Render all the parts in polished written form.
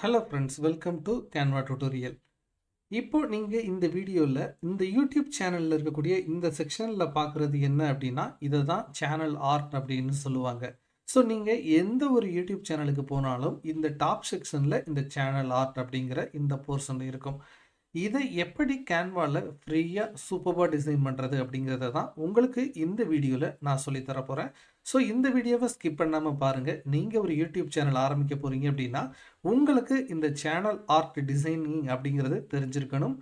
Hello friends, welcome to Canva tutorial. இப்போ நீங்க இந்த வீடியோல இந்த YouTube சேனல்ல இருக்கக்கூடிய இந்த செக்ஷன்ல பார்க்கிறது என்ன அப்படின்னா இதை தான் சேனல் ஆர்ட் அப்படின்னு சொல்லுவாங்க. ஸோ நீங்க எந்த ஒரு YouTube சேனலுக்கு போனாலும் இந்த டாப் செக்ஷன்ல இந்த சேனல் ஆர்ட் அப்படிங்கிற இந்த போர்ஷன் இருக்கும். இதை எப்படி கேன்வால ஃப்ரீயா சூப்பர்பா டிசைன் பண்றது அப்படிங்கிறத தான் உங்களுக்கு இந்த வீடியோல நான் சொல்லி தர போறேன். ஸோ இந்த வீடியோவை ஸ்கிப் பண்ணாம பாருங்க. நீங்க ஒரு யூடியூப் சேனல் ஆரம்பிக்க போறீங்க அப்படின்னா உங்களுக்கு இந்த சேனல் ஆர்ட் டிசைனிங் அப்படிங்கிறது தெரிஞ்சிருக்கணும்.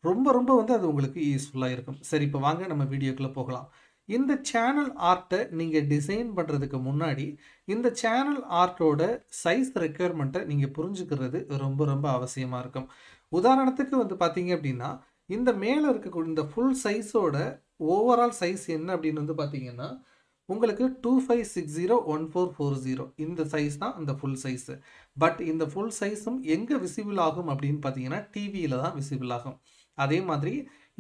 ரொம்ப ரொம்ப அது உங்களுக்கு யூஸ்ஃபுல்லாக இருக்கும். சரி, இப்போ வாங்க நம்ம வீடியோக்குள்ள போகலாம். இந்த சேனல் ஆர்ட்டை நீங்கள் டிசைன் பண்ணுறதுக்கு முன்னாடி இந்த சேனல் ஆர்ட்டோட சைஸ் ரெக்குயர்மெண்ட்டை நீங்கள் புரிஞ்சுக்கிறது ரொம்ப ரொம்ப அவசியமாக இருக்கும். உதாரணத்துக்கு பார்த்தீங்க அப்படின்னா இந்த மேலே இருக்கக்கூடிய இந்த ஃபுல் சைஸோட ஓவரால் சைஸ் என்ன அப்படின்னு பார்த்தீங்கன்னா உங்களுக்கு 25601440 இந்த சைஸ் தான் அந்த ஃபுல் சைஸ். பட் இந்த ஃபுல் சைஸும் எங்கே விசிபிள் ஆகும் அப்படின்னு பார்த்தீங்கன்னா டிவியில் தான் விசிபிள் ஆகும். அதே மாதிரி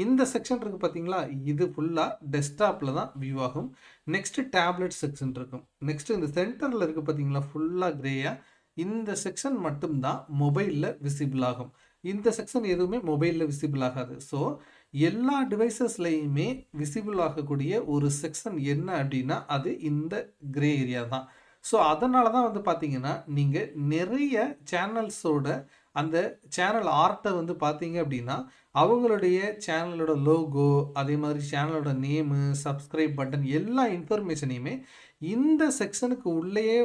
இந்த செக்ஷன் இருக்கு பார்த்தீங்களா, இது ஃபுல்லாக டெஸ்க்டாப்பில் தான் வியூ ஆகும். நெக்ஸ்ட் டேப்லெட் செக்ஷன் இருக்கும். நெக்ஸ்ட் இந்த சென்டரில் இருக்குது பார்த்தீங்களா ஃபுல்லாக கிரேயாக, இந்த செக்ஷன் மட்டும்தான் மொபைலில் விசிபிள் ஆகும். இந்த செக்ஷன் எதுவுமே மொபைலில் விசிபிள் ஆகாது. ஸோ எல்லா டிவைசஸ்லையுமே விசிபிள் ஆகக்கூடிய ஒரு செக்ஷன் என்ன அப்படின்னா அது இந்த கிரே ஏரியா தான். ஸோ அதனால தான் பார்த்தீங்கன்னா நீங்கள் நிறைய சேனல்ஸோட அந்த சேனல் ஆர்ட்டை பார்த்தீங்க அப்படின்னா அவங்களுடைய சேனலோட லோகோ, அதே மாதிரி சேனலோட நேமு, சப்ஸ்கிரைப் பட்டன் எல்லா இன்ஃபர்மேஷனையுமே இந்த செக்ஷனுக்கு உள்ளேயே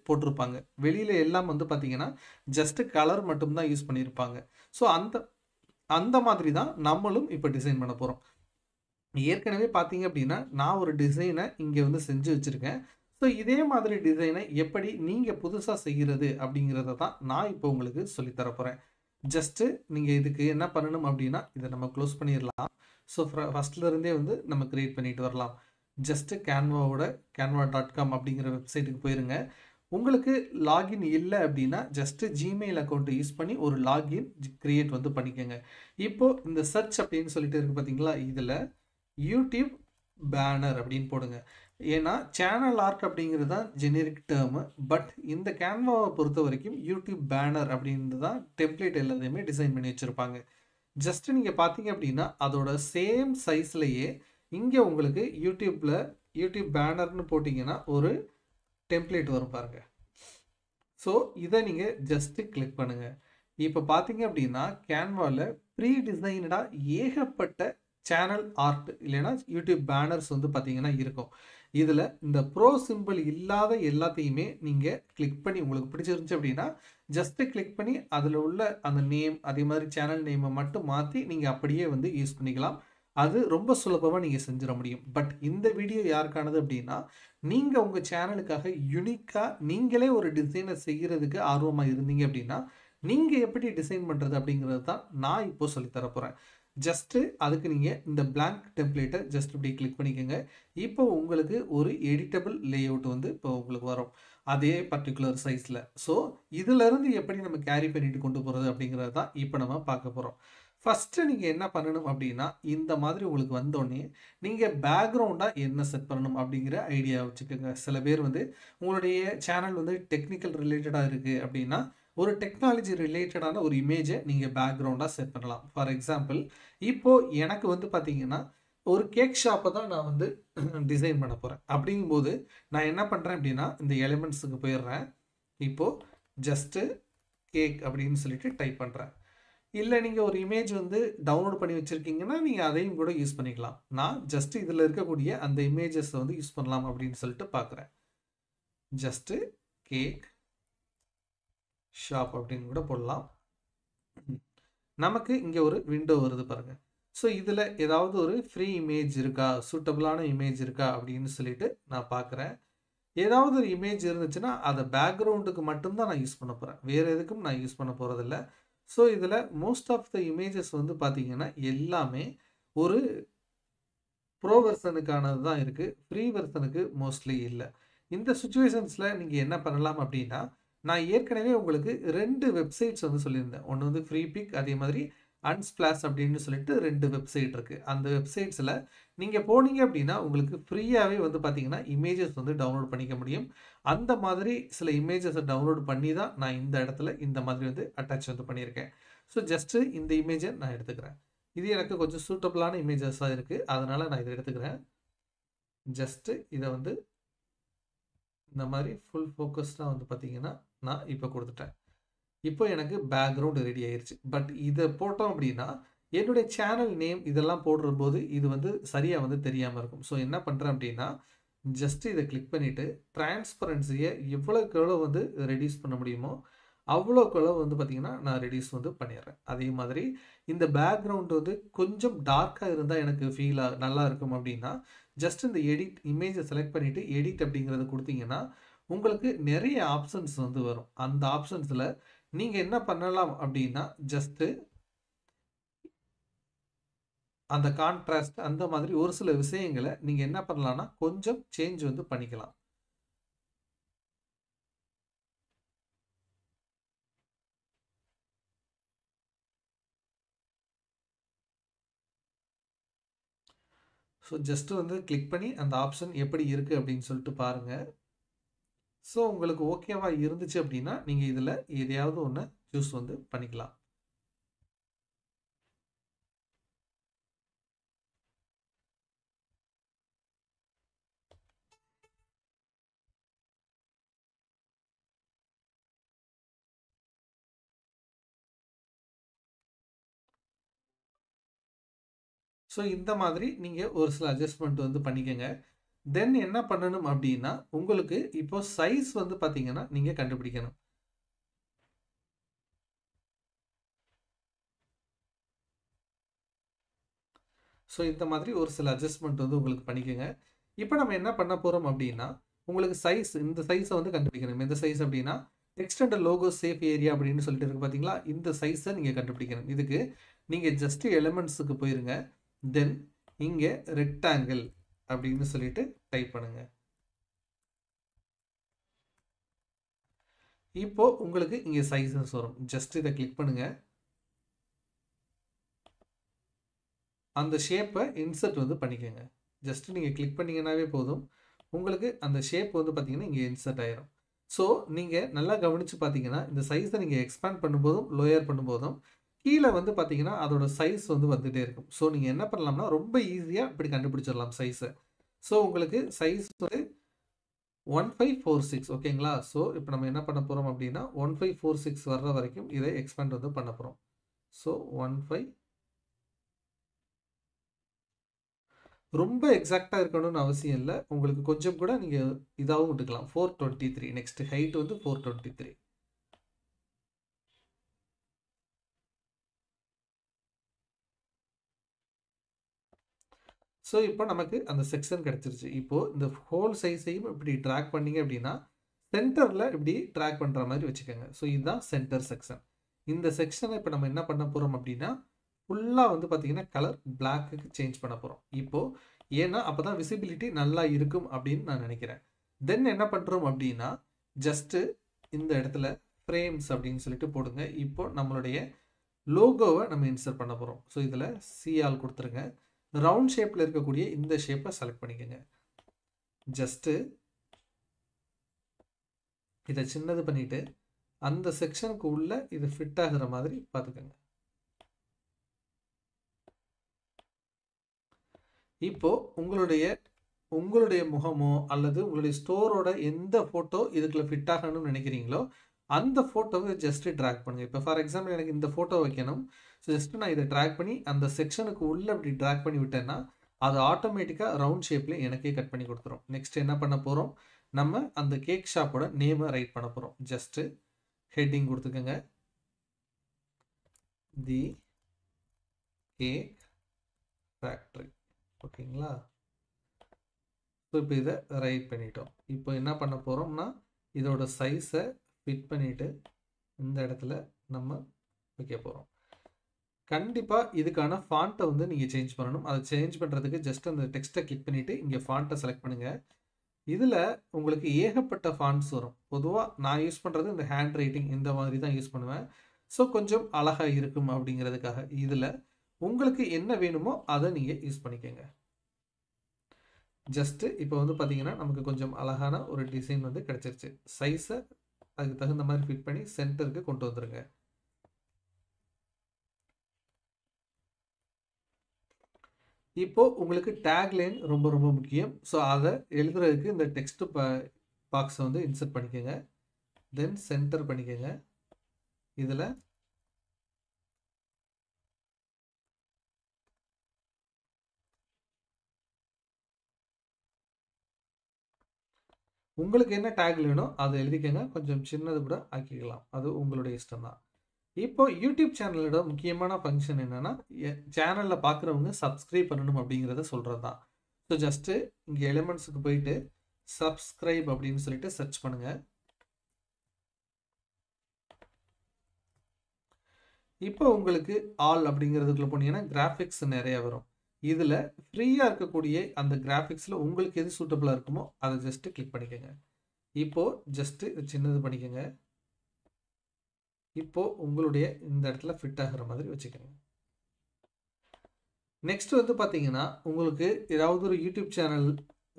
போட்டிருப்பாங்க. வெளியில் எல்லாம் பார்த்தீங்கன்னா ஜஸ்ட் கலர் மட்டும்தான் யூஸ் பண்ணியிருப்பாங்க. ஸோ அந்த மாதிரி தான் நம்மளும் இப்போ டிசைன் பண்ண போகிறோம். ஏற்கனவே பார்த்தீங்க அப்படின்னா நான் ஒரு டிசைனை இங்கே செஞ்சு வச்சுருக்கேன். ஸோ இதே மாதிரி டிசைனை எப்படி நீங்கள் புதுசாக செய்கிறது அப்படிங்கிறத தான் நான் இப்போ உங்களுக்கு சொல்லித்தர போகிறேன். ஜஸ்ட்டு நீங்கள் இதுக்கு என்ன பண்ணணும் அப்படின்னா இதை நம்ம க்ளோஸ் பண்ணிடலாம். ஸோ ஃபஸ்ட்லேருந்தே நம்ம க்ரியேட் பண்ணிட்டு வரலாம். ஜஸ்ட்டு canva.com அப்படிங்கிற வெப்சைட்டுக்கு போயிருங்க. உங்களுக்கு லாகின் இல்லை அப்படின்னா ஜஸ்ட்டு ஜிமெயில் அக்கௌண்ட்டை யூஸ் பண்ணி ஒரு லாகின் க்ரியேட் பண்ணிக்கோங்க. இப்போது இந்த சர்ச் அப்படின்னு சொல்லிட்டு இருக்குது பார்த்தீங்களா, இதில் யூடியூப் பேனர் அப்படின்னு போடுங்க. ஏன்னா சேனல் ஆர்ட் அப்படிங்கிறது தான் ஜெனரிக் டேர்மு. பட் இந்த கேன்வாவை பொறுத்த வரைக்கும் யூடியூப் பேனர் அப்படின்றது தான் டெம்ப்ளேட் எல்லாத்தையுமே டிசைன் பண்ணி வச்சுருப்பாங்க. ஜஸ்ட்டு நீங்கள் பார்த்தீங்க அப்படின்னா அதோட சேம் சைஸ்லையே இங்கே உங்களுக்கு யூடியூப் பேனர்னு போட்டிங்கன்னா ஒரு டெம்ப்ளேட் வரும் பாருங்க. ஸோ இதை நீங்கள் ஜஸ்ட்டு கிளிக் பண்ணுங்கள். இப்போ பார்த்தீங்க அப்படின்னா கேன்வாவில் ப்ரீ டிசைனடாக ஏகப்பட்ட சேனல் ஆர்ட் இல்லைன்னா யூடியூப் பேனர்ஸ் பார்த்தீங்கன்னா இருக்கும். இதில் இந்த ப்ரோ சிம்பிள் இல்லாத எல்லாத்தையுமே நீங்கள் கிளிக் பண்ணி உங்களுக்கு பிடிச்சிருந்துச்சு அப்படின்னா ஜஸ்ட்டு கிளிக் பண்ணி அதில் உள்ள அந்த நேம், அதே மாதிரி சேனல் நேமை மட்டும் மாற்றி நீங்கள் அப்படியே யூஸ் பண்ணிக்கலாம். அது ரொம்ப சுலபமாக நீங்கள் செஞ்சிட முடியும். பட் இந்த வீடியோ யாருக்கானது அப்படின்னா நீங்கள் உங்கள் சேனலுக்காக யூனிக்காக நீங்களே ஒரு டிசைனை செய்கிறதுக்கு ஆர்வமாக இருந்தீங்க அப்படின்னா நீங்கள் எப்படி டிசைன் பண்ணுறது அப்படிங்கிறது தான் நான் இப்போ சொல்லித்தர போகிறேன். ஜஸ்ட்டு அதுக்கு நீங்கள் இந்த பிளாங்க் டெம்ப்ளேட்டை ஜஸ்ட் இப்படி கிளிக் பண்ணிக்கோங்க. இப்போ உங்களுக்கு ஒரு எடிட்டபிள் லேஅவுட் இப்போ உங்களுக்கு வரும் அதே பர்டிகுலர் சைஸில். ஸோ இதிலேருந்து எப்படி நம்ம கேரி பண்ணிட்டு கொண்டு போகிறது அப்படிங்கிறது தான் இப்போ நம்ம பார்க்க போகிறோம். ஃபஸ்ட்டு நீங்கள் என்ன பண்ணணும் அப்படின்னா இந்த மாதிரி உங்களுக்கு வந்தோடனே நீங்கள் பேக்ரவுண்டாக என்ன செட் பண்ணணும் அப்படிங்கிற ஐடியா வச்சுக்கோங்க. சில பேர் உங்களுடைய சேனல் டெக்னிக்கல் ரிலேட்டடாக இருக்குது அப்படின்னா ஒரு டெக்னாலஜி ரிலேட்டடான ஒரு இமேஜை நீங்கள் பேக்ரவுண்டாக செட் பண்ணலாம். ஃபார் எக்ஸாம்பிள் இப்போது எனக்கு பார்த்தீங்கன்னா ஒரு கேக் ஷாப்பை தான் நான் டிசைன் பண்ண போகிறேன். அப்படிங்கும்போது நான் என்ன பண்ணுறேன் அப்படின்னா இந்த எலிமெண்ட்ஸுக்கு போயிடுறேன். இப்போது ஜஸ்ட்டு கேக் அப்படின்னு சொல்லிட்டு டைப் பண்ணுறேன். இல்லை நீங்கள் ஒரு இமேஜ் டவுன்லோட் பண்ணி வச்சுருக்கீங்கன்னா நீங்கள் அதையும் கூட யூஸ் பண்ணிக்கலாம். நான் ஜஸ்ட்டு இதில் இருக்கக்கூடிய அந்த இமேஜஸை யூஸ் பண்ணலாம் அப்படின்னு சொல்லிட்டு பார்க்குறேன். ஜஸ்ட்டு கேக் ஷாப் அப்படின்னு கூட போடலாம். நமக்கு இங்கே ஒரு விண்டோ வருது பாருங்கள். ஸோ இதில் ஏதாவது ஒரு ஃப்ரீ இமேஜ் இருக்கா, சூட்டபிளான இமேஜ் இருக்கா அப்படின்னு சொல்லிட்டு நான் பார்க்குறேன். ஏதாவது ஒரு இமேஜ் இருந்துச்சுன்னா அதை பேக்ரவுண்டுக்கு மட்டும்தான் நான் யூஸ் பண்ண போகிறேன். வேறு எதுக்கும் நான் யூஸ் பண்ண போகிறதில்ல. ஸோ இதில் மோஸ்ட் ஆஃப் த இமேஜஸ் பார்த்தீங்கன்னா எல்லாமே ஒரு ப்ரோ வெர்ஷனுக்கானது தான் இருக்குது. ஃப்ரீ வெர்ஷனுக்கு மோஸ்ட்லி இல்லை. இந்த சுச்சுவேஷன்ஸில் நீங்கள் என்ன பண்ணலாம் அப்படின்னா நான் ஏற்கனவே உங்களுக்கு 2 வெப்சைட்ஸ் சொல்லியிருந்தேன். ஒன்று ஃப்ரீ பிக், அதே மாதிரி அன்ஸ்பிளாஷ் அப்படின்னு சொல்லிட்டு 2 வெப்சைட் இருக்குது. அந்த வெப்சைட்ஸில் நீங்கள் போனீங்க அப்படின்னா உங்களுக்கு ஃப்ரீயாகவே வந்து பார்த்தீங்கன்னா இமேஜஸ் வந்து டவுன்லோட் பண்ணிக்க முடியும். அந்த மாதிரி சில இமேஜஸை டவுன்லோட் பண்ணி தான் நான் இந்த இடத்துல இந்த மாதிரி வந்து அட்டாச் வந்து பண்ணியிருக்கேன். ஸோ ஜஸ்ட்டு இந்த இமேஜை நான் எடுத்துக்கிறேன். இது எனக்கு கொஞ்சம் சூட்டபிளான இமேஜஸாக இருக்குது, அதனால் நான் இதை எடுத்துக்கிறேன். ஜஸ்ட்டு இதை வந்து இந்த மாதிரி ஃபுல் ஃபோக்கஸ்டாக வந்து பார்த்தீங்கன்னா நான் இப்போ கொடுத்துட்டேன். இப்போ எனக்கு பேக்ரவுண்ட் ரெடி ஆயிருச்சு. பட் இதை போட்டோம் அப்படின்னா என்னுடைய சேனல் நேம் இதெல்லாம் போடும்போது இது வந்து சரியாக வந்து தெரியாமல் இருக்கும். ஸோ என்ன பண்ணுறேன் அப்படின்னா ஜஸ்ட் இதை கிளிக் பண்ணிவிட்டு டிரான்ஸ்பரன்சியை எவ்வளோக்கு எவ்வளோ வந்து ரெடியூஸ் பண்ண முடியுமோ அவ்வளோக்கு எவ்வளோ வந்து பார்த்திங்கன்னா நான் ரெடியூஸ் வந்து பண்ணிடுறேன். அதே மாதிரி இந்த பேக்ரவுண்ட் வந்து கொஞ்சம் டார்க்காக இருந்தால் எனக்கு நல்லா இருக்கும் அப்படின்னா ஜஸ்ட் இந்த எடிட் இமேஜை செலக்ட் பண்ணிவிட்டு எடிட் அப்படிங்கிறத கொடுத்தீங்கன்னா உங்களுக்கு நிறைய ஆப்ஷன்ஸ் வந்து வரும். அந்த ஆப்ஷன்ஸில் நீங்கள் என்ன பண்ணலாம் அப்படின்னா ஜஸ்ட்டு அந்த கான்ட்ராஸ்ட் அந்த மாதிரி ஒரு சில விஷயங்களை நீங்கள் என்ன பண்ணலாம்னா கொஞ்சம் சேஞ்ச் வந்து பண்ணிக்கலாம். ஸோ ஜஸ்ட்டு வந்து கிளிக் பண்ணி அந்த ஆப்ஷன் எப்படி இருக்குது அப்படின்னு சொல்லிட்டு பாருங்கள். ஸோ உங்களுக்கு ஓகேவா இருந்துச்சு அப்படின்னா நீங்கள் இதில் எதையாவது ஒன்று சூஸ் வந்து பண்ணிக்கலாம். ஸோ இந்த மாதிரி நீங்கள் ஒரு சில அட்ஜஸ்ட்மெண்ட் வந்து பண்ணிக்கோங்க. தென் என்ன பண்ணணும் அப்படின்னா உங்களுக்கு இப்போ சைஸ் வந்து பார்த்தீங்கன்னா நீங்கள் கண்டுபிடிக்கணும். ஸோ இந்த மாதிரி ஒரு சில அட்ஜஸ்ட்மெண்ட் வந்து உங்களுக்கு பண்ணிக்கோங்க. இப்போ நம்ம என்ன பண்ண போகிறோம் அப்படின்னா உங்களுக்கு சைஸ் இந்த சைஸை வந்து கண்டுபிடிக்கணும். எந்த சைஸ் அப்படின்னா text and logo safe area அப்படின்னு சொல்லிட்டு இருக்கு பார்த்தீங்களா, இந்த சைஸை நீங்கள் கண்டுபிடிக்கணும். இதுக்கு நீங்கள் ஜஸ்ட் எலிமெண்ட்ஸுக்கு போயிருங்க. தென் இங்கே ரெக்டாங்கிள் அப்படின்னு சொல்லிட்டு டைப் பண்ணுங்க. இப்போ உங்களுக்கு இங்கே சைஸஸ் வரும். ஜஸ்ட் இதை கிளிக் பண்ணுங்க. அந்த ஷேப்பை இன்சர்ட் வந்து பண்ணிக்கோங்க. ஜஸ்ட் நீங்கள் கிளிக் பண்ணிங்கன்னாவே போதும், உங்களுக்கு அந்த ஷேப் வந்து பார்த்தீங்கன்னா இங்கே இன்சர்ட் ஆயிரும். ஸோ நீங்கள் நல்லா கவனித்து பார்த்தீங்கன்னா இந்த சைஸை நீங்கள் எக்ஸ்பேண்ட் பண்ணும்போதும் லோயர் பண்ணும்போதும் கீழே வந்து பார்த்தீங்கன்னா அதோட சைஸ் வந்து வந்துகிட்டே இருக்கும். ஸோ நீங்கள் என்ன பண்ணலாம்னா ரொம்ப ஈஸியாக இப்படி கண்டுபிடிச்சிடலாம் சைஸை. ஸோ உங்களுக்கு சைஸ் வந்து 1546 ஓகேங்களா. ஸோ இப்போ நம்ம என்ன பண்ண போகிறோம் அப்படின்னா 1546 வர்ற வரைக்கும் இதை எக்ஸ்பேண்ட் வந்து பண்ண போகிறோம். ஸோ 15 ரொம்ப எக்ஸாக்டாக இருக்கணும்னு அவசியம் இல்லை, உங்களுக்கு கொஞ்சம் கூட நீங்கள் இதாகவும் விட்டுக்கலாம். 423 நெக்ஸ்ட் ஹைட் வந்து 423. ஸோ இப்போ நமக்கு அந்த செக்ஷன் கிடச்சிருச்சு. இப்போது இந்த ஹோல் சைஸையும் இப்படி ட்ராக் பண்ணிங்க அப்படின்னா சென்டரில் இப்படி ட்ராக் பண்ணுற மாதிரி வச்சுக்கோங்க. ஸோ இதுதான் சென்டர் செக்ஷன். இந்த செக்ஷனை இப்போ நம்ம என்ன பண்ண போகிறோம் அப்படின்னா ஃபுல்லாக வந்து பார்த்தீங்கன்னா கலர் பிளாக்குக்கு சேஞ்ச் பண்ண போகிறோம். இப்போது ஏன்னா அப்போ தான் விசிபிலிட்டி நல்லா இருக்கும் அப்படின்னு நான் நினைக்கிறேன். தென் என்ன பண்ணுறோம் அப்படின்னா ஜஸ்ட்டு இந்த இடத்துல ஃப்ரேம்ஸ் அப்படின்னு சொல்லிட்டு போடுங்க. இப்போ நம்மளுடைய லோகோவை நம்ம இன்சர்ட் பண்ண போகிறோம். ஸோ இதில் சிஆல் கொடுத்துருங்க. ரவுண்ட் ஷேப்பில் இருக்கக்கூடிய இந்த ஷேப்பை செலக்ட் பண்ணிக்கோங்க. ஜஸ்ட்டு இதை சின்னது பண்ணிவிட்டு அந்த செக்ஷனுக்கு உள்ள இது ஃபிட் ஆகிற மாதிரி பார்த்துக்கோங்க. இப்போ உங்களுடைய முகமோ அல்லது உங்களுடைய ஸ்டோரோட எந்த ஃபோட்டோ இதுக்குள்ள ஃபிட் ஆகணும்னு நினைக்கிறீங்களோ அந்த ஃபோட்டோவை ஜஸ்ட் ட்ராக் பண்ணுங்கள். இப்போ ஃபார் எக்ஸாம்பிள் எனக்கு இந்த ஃபோட்டோ வைக்கணும். ஸோ ஜஸ்ட்டு நான் இதை ட்ராக் பண்ணி அந்த செக்ஷனுக்கு உள்ளே அப்படி ட்ராக் பண்ணி விட்டேன்னா அது ஆட்டோமேட்டிக்காக ரவுண்ட் ஷேப்பில் எனக்கே கட் பண்ணி கொடுத்துரும். நெக்ஸ்ட் என்ன பண்ண போகிறோம், நம்ம அந்த கேக் ஷாப்போட நேமை ரைட் பண்ண போகிறோம். ஜஸ்ட்டு ஹெட்டிங் கொடுத்துக்கோங்க, தி கேக் ஃபேக்ட்ரி. ஓகேங்களா. ஸோ இப்போ இதை ரைட் பண்ணிட்டோம். இப்போ என்ன பண்ண போகிறோம்னா இதோட சைஸை ஃபிட் பண்ணிவிட்டு இந்த இடத்துல நம்ம வைக்க போகிறோம். கண்டிப்பாக இதுக்கான ஃபாண்ட்டை வந்து நீங்கள் சேஞ்ச் பண்ணணும். அதை சேஞ்ச் பண்ணுறதுக்கு ஜஸ்ட் அந்த டெக்ஸ்ட்டை கிளிக் பண்ணிவிட்டு இங்கே ஃபாண்ட்டை செலக்ட் பண்ணுங்கள். இதில் உங்களுக்கு ஏகப்பட்ட ஃபாண்ட்ஸ் வரும். பொதுவாக நான் யூஸ் பண்ணுறது இந்த ஹேண்ட் ரைட்டிங் இந்த மாதிரி தான் யூஸ் பண்ணுவேன். ஸோ கொஞ்சம் அழகா இருக்கும் அப்படிங்கிறதுக்காக. இதில் உங்களுக்கு என்ன வேணுமோ அதை நீங்கள் யூஸ் பண்ணிக்கோங்க. ஜஸ்ட்டு இப்போ வந்து பார்த்தீங்கன்னா நமக்கு கொஞ்சம் அழகான ஒரு டிசைன் வந்து கிடச்சிருச்சு. சைஸை அதுக்கு தகுந்த மாதிரி ஃபிட் பண்ணி சென்டருக்கு கொண்டு வந்துருங்க. இப்போ உங்களுக்கு டேக்லைன் ரொம்ப ரொம்ப முக்கியம். ஸோ அதை எழுதுறதுக்கு இந்த டெக்ஸ்ட் பாக்ஸை வந்து இன்சர்ட் பண்ணிக்கோங்க. தென் சென்டர் பண்ணிக்கோங்க. இதில் உங்களுக்கு என்ன டேக் வேணும் அதை எழுதிக்கங்க. கொஞ்சம் சின்னது கூட ஆக்கிக்கலாம். அது உங்களுடைய இஷ்டம் தான். இப்போ யூடியூப் சேனலோட முக்கியமான ஃபங்க்ஷன் என்னன்னா, சேனலில் பார்க்குறவங்க சப்ஸ்கிரைப் பண்ணணும் அப்படிங்கிறத சொல்கிறது தான். ஸோ ஜஸ்ட்டு இங்கே எலிமெண்ட்ஸுக்கு போயிட்டு சப்ஸ்கிரைப் அப்படின்னு சொல்லிட்டு சர்ச் பண்ணுங்கள். இப்போ உங்களுக்கு ஆல் அப்படிங்கிறதுக்குள்ள போனீங்கன்னா கிராஃபிக்ஸ் நிறைய வரும். இதில் ஃப்ரீயாக இருக்கக்கூடிய அந்த கிராஃபிக்ஸில் உங்களுக்கு எது சூட்டபுளாக இருக்குமோ அதை ஜஸ்ட்டு கிளிக் பண்ணிக்கோங்க. இப்போது ஜஸ்ட்டு இது சின்னது பண்ணிக்கோங்க. இப்போது உங்களுடைய இந்த இடத்துல ஃபிட் ஆகிற மாதிரி வச்சுக்கோங்க. நெக்ஸ்ட் வந்து பார்த்தீங்கன்னா உங்களுக்கு ஏதாவது ஒரு யூடியூப் சேனல்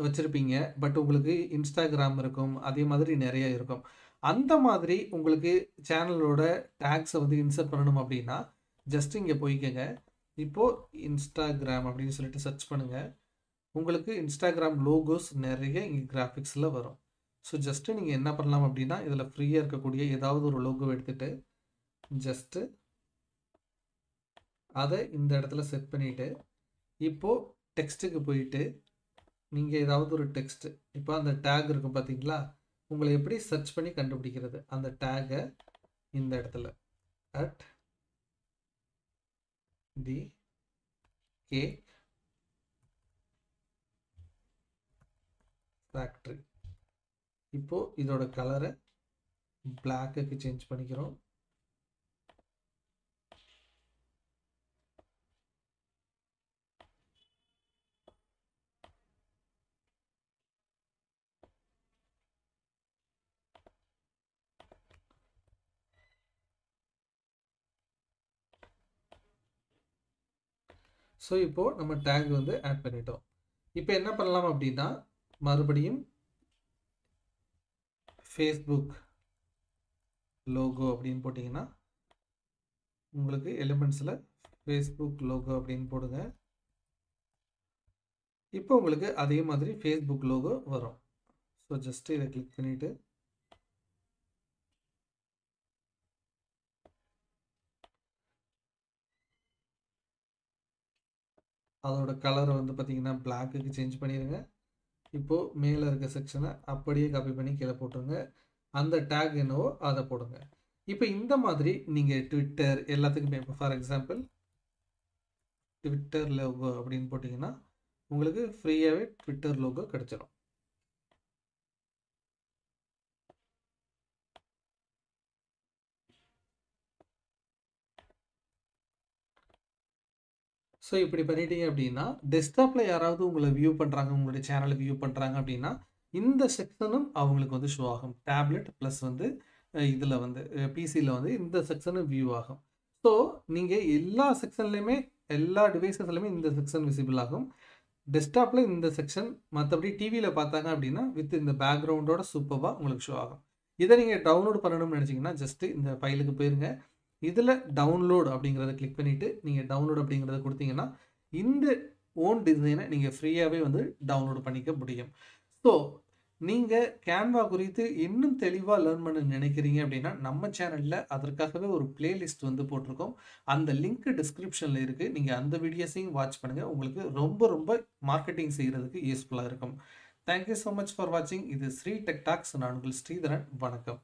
வச்சுருப்பீங்க. பட் உங்களுக்கு இன்ஸ்டாகிராம் இருக்கும், அதே மாதிரி நிறைய இருக்கும். அந்த மாதிரி உங்களுக்கு சேனலோட டேக்ஸை வந்து இன்சர்ட் பண்ணணும் அப்படின்னா ஜஸ்ட் இங்கே போய்க்கங்க. இப்போது இன்ஸ்டாகிராம் அப்படின்னு சொல்லிட்டு சர்ச் பண்ணுங்கள். உங்களுக்கு இன்ஸ்டாகிராம் லோகோஸ் நிறைய இங்கே கிராஃபிக்ஸில் வரும். ஸோ ஜஸ்ட்டு நீங்கள் என்ன பண்ணலாம் அப்படின்னா இதில் ஃப்ரீயாக இருக்கக்கூடிய ஏதாவது ஒரு லோகோ எடுத்துகிட்டு ஜஸ்ட்டு அதை இந்த இடத்துல செட் பண்ணிவிட்டு இப்போது டெக்ஸ்ட்டுக்கு போயிட்டு நீங்கள் ஏதாவது ஒரு டெக்ஸ்ட்டு இப்போ அந்த டேக் இருக்கும் பார்த்தீங்களா, உங்களை எப்படி சர்ச் பண்ணி கண்டுபிடிக்கிறது அந்த டேகை இந்த இடத்துல அட் தி கேக் ஃபேக்ட்ரி. இப்போது இதோட கலரை பிளாக்குக்கு சேஞ்ச் பண்ணிக்கிறோம். ஸோ இப்போது நம்ம டேக் வந்து ஆட் பண்ணிட்டோம். இப்போ என்ன பண்ணலாம் அப்படின்னா மறுபடியும் ஃபேஸ்புக் லோகோ அப்படின்னு போட்டிங்கன்னா உங்களுக்கு எலிமெண்ட்ஸில் ஃபேஸ்புக் லோகோ அப்படின்னு போடுங்க. இப்போ உங்களுக்கு அதே மாதிரி ஃபேஸ்புக் லோகோ வரும். ஸோ ஜஸ்ட்டு இதை கிளிக் பண்ணிவிட்டு அதோட கலரை வந்து பார்த்தீங்கன்னா பிளாக்குக்கு சேஞ்ச் பண்ணிடுங்க. இப்போது மேலே இருக்க செக்ஷனை அப்படியே காப்பி பண்ணி கீழே போட்டுருங்க. அந்த டேக் என்னவோ அதை போடுங்க. இப்போ இந்த மாதிரி நீங்கள் ட்விட்டர் எல்லாத்துக்குமே இப்போ ஃபார் எக்ஸாம்பிள் ட்விட்டர் லோகோ அப்படின்னு போட்டிங்கன்னா உங்களுக்கு ஃப்ரீயாகவே ட்விட்டர் லோகோ கிடச்சிடும். ஸோ இப்படி பண்ணிட்டீங்க அப்படின்னா டெஸ்க்டாப்பில் யாராவது உங்களை வியூ பண்ணுறாங்க, உங்களுடைய சேனலை வியூ பண்ணுறாங்க அப்படின்னா இந்த செக்ஷனும் அவங்களுக்கு வந்து ஷோ ஆகும். டேப்லெட் ப்ளஸ் வந்து இதில் வந்து பிசியில் வந்து இந்த செக்ஷனும் வியூ ஆகும். ஸோ நீங்கள் எல்லா செக்ஷன்லையுமே எல்லா டிவைசஸ்லையுமே இந்த செக்ஷன் விசிபிள் ஆகும். டெஸ்க்டாப்பில் இந்த செக்ஷன், மற்றபடி டிவியில் பார்த்தாங்க அப்படின்னா வித் இந்த பேக்ரவுண்டோட சூப்பராக உங்களுக்கு ஷோ ஆகும். இதை நீங்கள் டவுன்லோட் பண்ணணும்னு நினச்சிங்கன்னா ஜஸ்ட்டு இந்த ஃபைலுக்கு போயிருங்க. இதில் டவுன்லோட் அப்படிங்கிறத கிளிக் பண்ணிவிட்டு நீங்கள் டவுன்லோட் அப்படிங்கிறத கொடுத்தீங்கன்னா இந்த ஓன் டிசைனை நீங்கள் ஃப்ரீயாகவே வந்து டவுன்லோட் பண்ணிக்க முடியும். ஸோ நீங்கள் கேன்வா குறித்து இன்னும் தெளிவாக லேர்ன் பண்ண நினைக்கிறீங்க அப்படின்னா நம்ம சேனலில் அதற்காகவே ஒரு பிளேலிஸ்ட் வந்து போட்டிருக்கோம். அந்த லிங்க் டிஸ்கிரிப்ஷனில் இருக்குது. நீங்கள் அந்த வீடியோஸையும் வாட்ச் பண்ணுங்கள். உங்களுக்கு ரொம்ப ரொம்ப மார்க்கெட்டிங் செய்கிறதுக்கு யூஸ்ஃபுல்லாக இருக்கும். தேங்க்யூ ஸோ மச் ஃபார் வாட்சிங். இது ஸ்ரீ டெக் டாக்ஸ். நான் உங்கள் ஸ்ரீதரன். வணக்கம்.